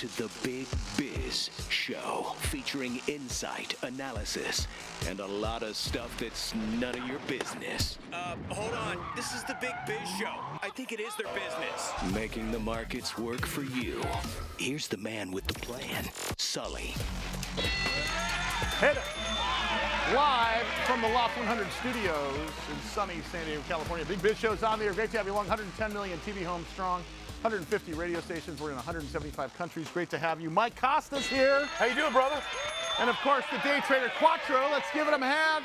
to the Big Biz Show, featuring insight, analysis, and a lot of stuff that's none of your business. Hold on. This is the Big Biz Show. I think it is their business. Making the markets work for you. Here's the man with the plan, Sully. Hit it. Live from the Loft 100 studios in sunny San Diego, California. Big Biz Show's on the air. Great to have you along. 110 million TV homes strong. 150 radio stations. We're in 175 countries. Great to have you. Mike Costa's here. How you doing, brother? And of course, the day trader Quattro. Let's give it a hand.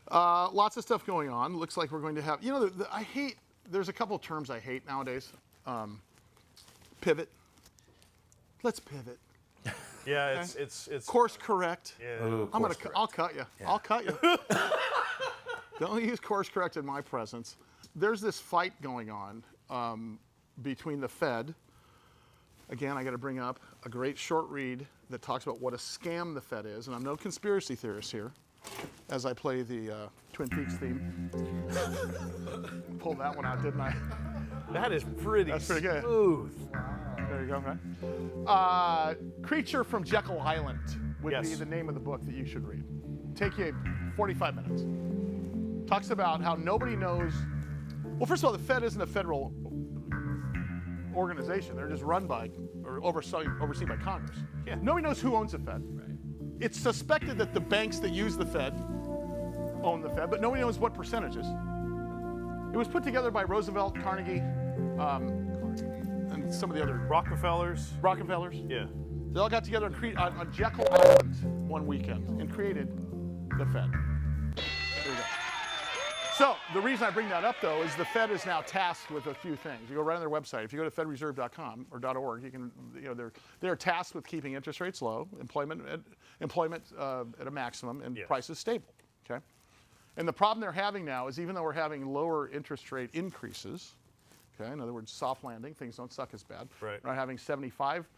Lots of stuff going on. Looks like we're going to have, you know, there's a couple of terms I hate nowadays. Pivot. Let's pivot. Yeah, okay. it's course correct. Yeah. Ooh, I'll cut you. Yeah. I'll cut you. Don't use course correct in my presence. There's this fight going on between the Fed. Again, I got to bring up a great short read that talks about what a scam the Fed is, and I'm no conspiracy theorist here, as I play the Twin Peaks theme. Pulled that one out, didn't I? That is pretty. That's pretty good. Smooth. There you go, right? Creature from Jekyll Island would Yes. be the name of the book that you should read. Take you 45 minutes. Talks about how nobody knows. Well, first of all, the Fed isn't a federal organization. They're just run by or overseen by Congress. Yeah. Nobody knows who owns the Fed. Right. It's suspected that the banks that use the Fed own the Fed, but nobody knows what percentages. It was put together by Roosevelt, Carnegie, and some of the other Rockefellers. Yeah. They all got together on Jekyll Island one weekend and created the Fed. There you go. So the reason I bring that up, though, is the Fed is now tasked with a few things. You go right on their website. If you go to fedreserve.com or .org, you can, they're tasked with keeping interest rates low, employment at a maximum, and prices stable. Okay. And the problem they're having now is even though we're having lower interest rate increases, okay, in other words, soft landing, things don't suck as bad. Right. We're not having 75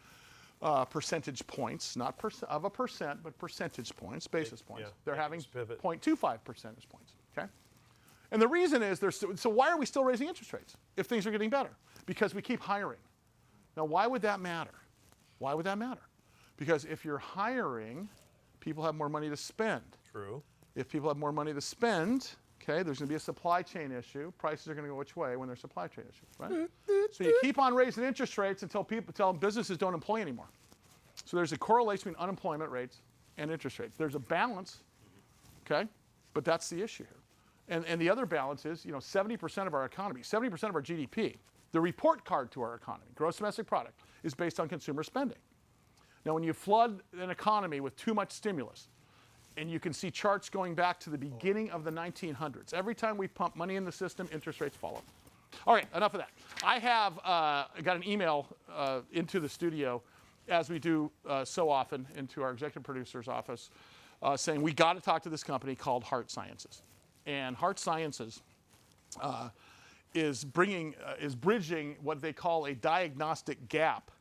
percentage points, not of a percent, but percentage points, basis points. Yeah. They're having Pivot. 0.25 percentage points. Okay. And the reason is, so why are we still raising interest rates if things are getting better? Because we keep hiring. Now, why would that matter? Why would that matter? Because if you're hiring, people have more money to spend. True. If people have more money to spend, okay, there's going to be a supply chain issue. Prices are going to go which way when there's a supply chain issue, right? So you keep on raising interest rates until businesses don't employ anymore. So there's a correlation between unemployment rates and interest rates. There's a balance, okay, but that's the issue here. And the other balance is, 70% of our economy, 70% of our GDP, the report card to our economy, gross domestic product, is based on consumer spending. Now, when you flood an economy with too much stimulus, and you can see charts going back to the beginning of the 1900s, every time we pump money in the system, interest rates follow. All right, enough of that. I have got an email into the studio, as we do so often, into our executive producer's office, saying we got to talk to this company called HeartSciences. And HeartSciences is bridging what they call a diagnostic gap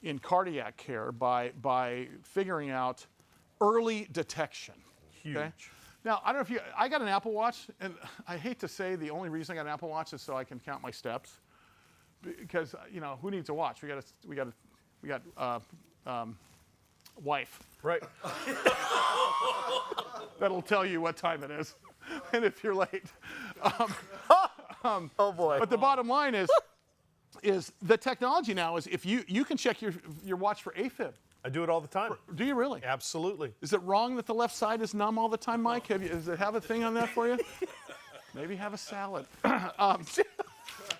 in cardiac care by figuring out early detection. Huge. Okay? Now, I don't know if I got an Apple Watch, and I hate to say the only reason I got an Apple Watch is so I can count my steps, because who needs a watch? We got wife. Right. That'll tell you what time it is, and if you're late. Oh boy. But the bottom line is the technology now is if you can check your watch for AFib. I do it all the time. Do you really? Absolutely. Is it wrong that the left side is numb all the time, Mike? Does it have a thing on that for you? Maybe have a salad.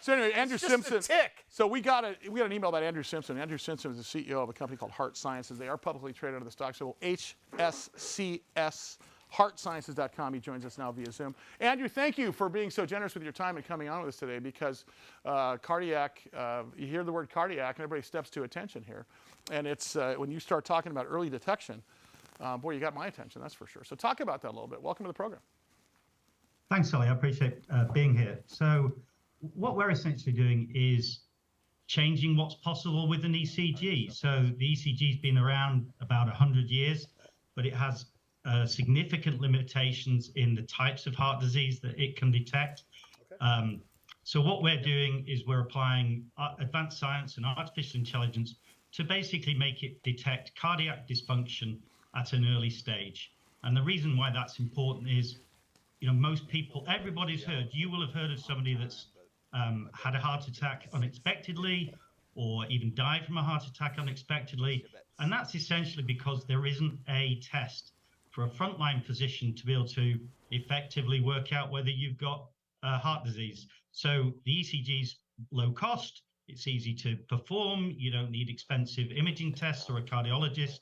So anyway, Andrew Simpson. Just a tick. So we got an email about Andrew Simpson. Andrew Simpson is the CEO of a company called HeartSciences. They are publicly traded under the stock symbol HSCS. HeartSciences.com. He joins us now via Zoom. Andrew, thank you for being so generous with your time and coming on with us today, because cardiac, you hear the word cardiac and everybody steps to attention here. And it's when you start talking about early detection, boy, you got my attention, that's for sure. So talk about that a little bit. Welcome to the program. Thanks, Sully. I appreciate being here. So what we're essentially doing is changing what's possible with an ECG. So the ECG's been around about 100 years, but it has significant limitations in the types of heart disease that it can detect. So what we're doing is we're applying advanced science and artificial intelligence to basically make it detect cardiac dysfunction at an early stage. And the reason why that's important is, most people, you will have heard of somebody that's had a heart attack unexpectedly, or even died from a heart attack unexpectedly. And that's essentially because there isn't a test for a frontline physician to be able to effectively work out whether you've got heart disease. So the ECG's low cost, it's easy to perform, you don't need expensive imaging tests or a cardiologist.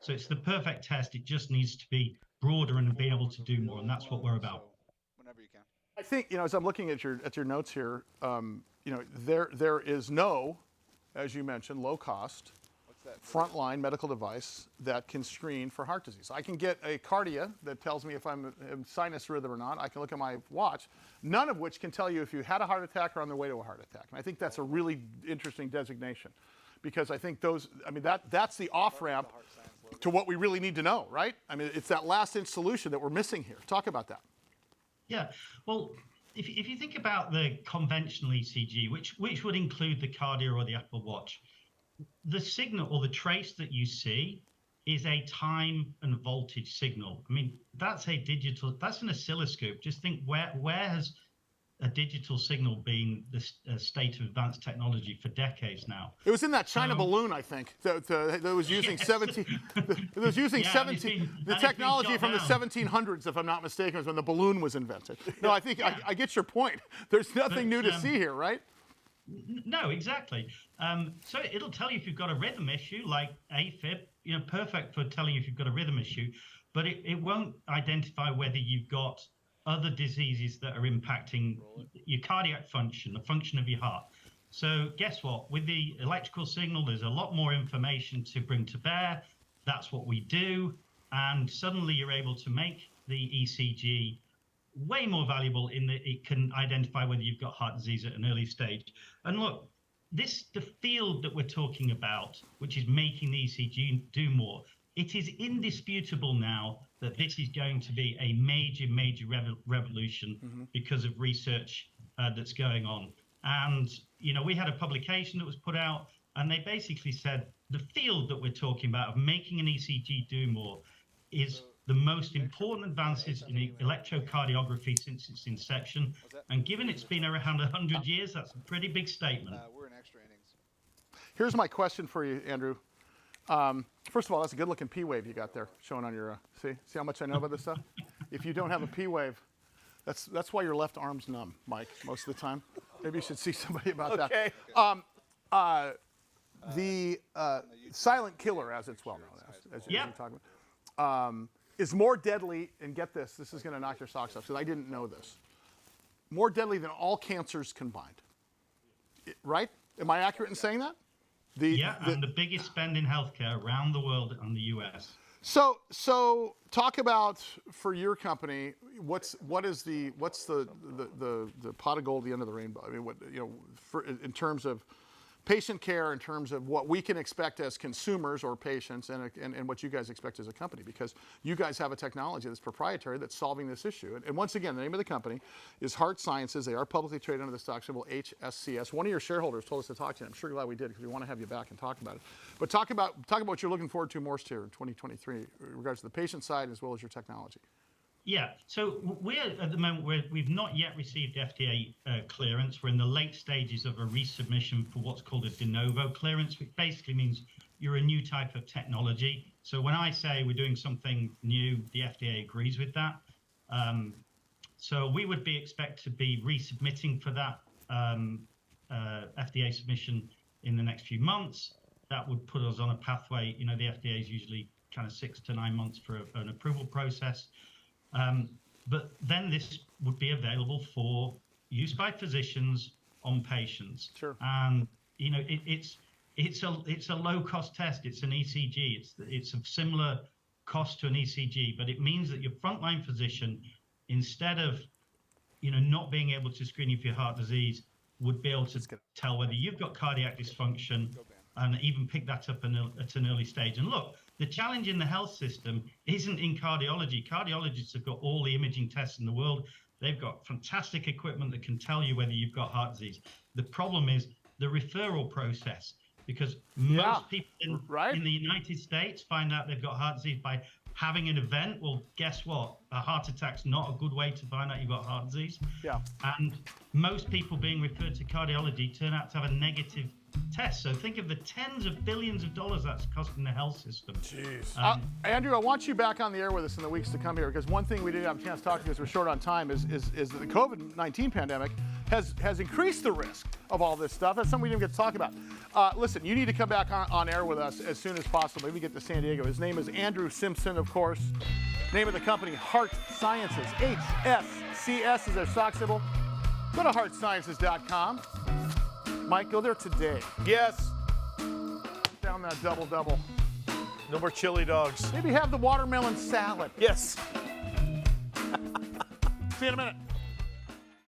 So it's the perfect test. It just needs to be broader and be able to do more, and that's what we're about. Whenever you can. I think, as I'm looking at your notes here, there is no, as you mentioned, low cost frontline medical device that can screen for heart disease. I can get a Cardia that tells me if I'm in sinus rhythm or not. I can look at my watch, none of which can tell you if you had a heart attack or on the way to a heart attack. And I think that's a really interesting designation, because I think that's the off-ramp to what we really need to know, right? I mean, it's that last-inch solution that we're missing here. Talk about that. Yeah, well, if you think about the conventional ECG, which would include the Cardia or the Apple Watch, the signal or the trace that you see is a time and voltage signal. I mean, that's an oscilloscope. Just think, where has a digital signal been the state of advanced technology for decades now? It was in that China balloon, I think, that was using 17. It was using 17. The technology from the 1700s, if I'm not mistaken, was when the balloon was invented. No, I think I get your point. There's nothing new to see here, right? No, exactly. So it'll tell you if you've got a rhythm issue, like AFib, perfect for telling you if you've got a rhythm issue, but it won't identify whether you've got other diseases that are impacting your cardiac function, the function of your heart. So guess what? With the electrical signal, there's a lot more information to bring to bear. That's what we do. And suddenly you're able to make the ECG way more valuable in that it can identify whether you've got heart disease at an early stage. And look, the field that we're talking about, which is making the ECG do more, it is indisputable now that this is going to be a major, major revolution because of research that's going on. And, we had a publication that was put out, and they basically said the field that we're talking about of making an ECG do more is the most important advances in electrocardiography since its inception. And given it's been around 100 years, that's a pretty big statement. We're in extra innings. Here's my question for you, Andrew. First of all, that's a good-looking P-wave you got there showing on your. See how much I know about this stuff. If you don't have a P-wave, that's why your left arm's numb, Mike, most of the time. Maybe you should see somebody about that. The silent killer, as it's well known as you talk about, is more deadly. And get this is going to knock your socks off, because I didn't know this. More deadly than all cancers combined. Right? Am I accurate in saying that? And the biggest spend in healthcare around the world and the US. So talk about, for your company, what's the pot of gold at the end of the rainbow? I mean, in terms of patient care, in terms of what we can expect as consumers or patients, and what you guys expect as a company, because you guys have a technology that's proprietary that's solving this issue. And once again, the name of the company is HeartSciences. They are publicly traded under the stock symbol HSCS. One of your shareholders told us to talk to you. I'm sure glad we did, because we want to have you back and talk about it. But talk about what you're looking forward to most here in 2023 in regards to the patient side as well as your technology. Yeah, so we're at the moment, we've not yet received FDA clearance. We're in the late stages of a resubmission for what's called a de novo clearance, which basically means you're a new type of technology. So when I say we're doing something new, the FDA agrees with that. So we would expect to be resubmitting for that FDA submission in the next few months. That would put us on a pathway. The FDA is usually kind of 6 to 9 months for an approval process. But then this would be available for use by physicians on patients. Sure. And it's a low cost test. It's an ECG. It's a similar cost to an ECG, but it means that your frontline physician, instead of not being able to screen you for your heart disease, would be able to tell whether you've got cardiac dysfunction and even pick that up at an early stage. And look, the challenge in the health system isn't in cardiology. Cardiologists have got all the imaging tests in the world. They've got fantastic equipment that can tell you whether you've got heart disease. The problem is the referral process, because most people in the United States find out they've got heart disease by having an event. Well, guess what? A heart attack's not a good way to find out you've got heart disease. Yeah. And most people being referred to cardiology turn out to have a negative test. So think of the tens of billions of dollars that's costing the health system. Jeez. Andrew, I want you back on the air with us in the weeks to come here, because one thing we didn't have a chance to talk to because we're short on time is that the COVID-19 pandemic has increased the risk of all this stuff. That's something we didn't get to talk about. Listen, you need to come back on air with us as soon as possible. Maybe get to San Diego. His name is Andrew Simpson, of course. Name of the company, HeartSciences. HSCS is their stock symbol. Go to heartsciences.com. Mike, go there today. Yes. Down that double-double. No more chili dogs. Maybe have the watermelon salad. Yes. See you in a minute.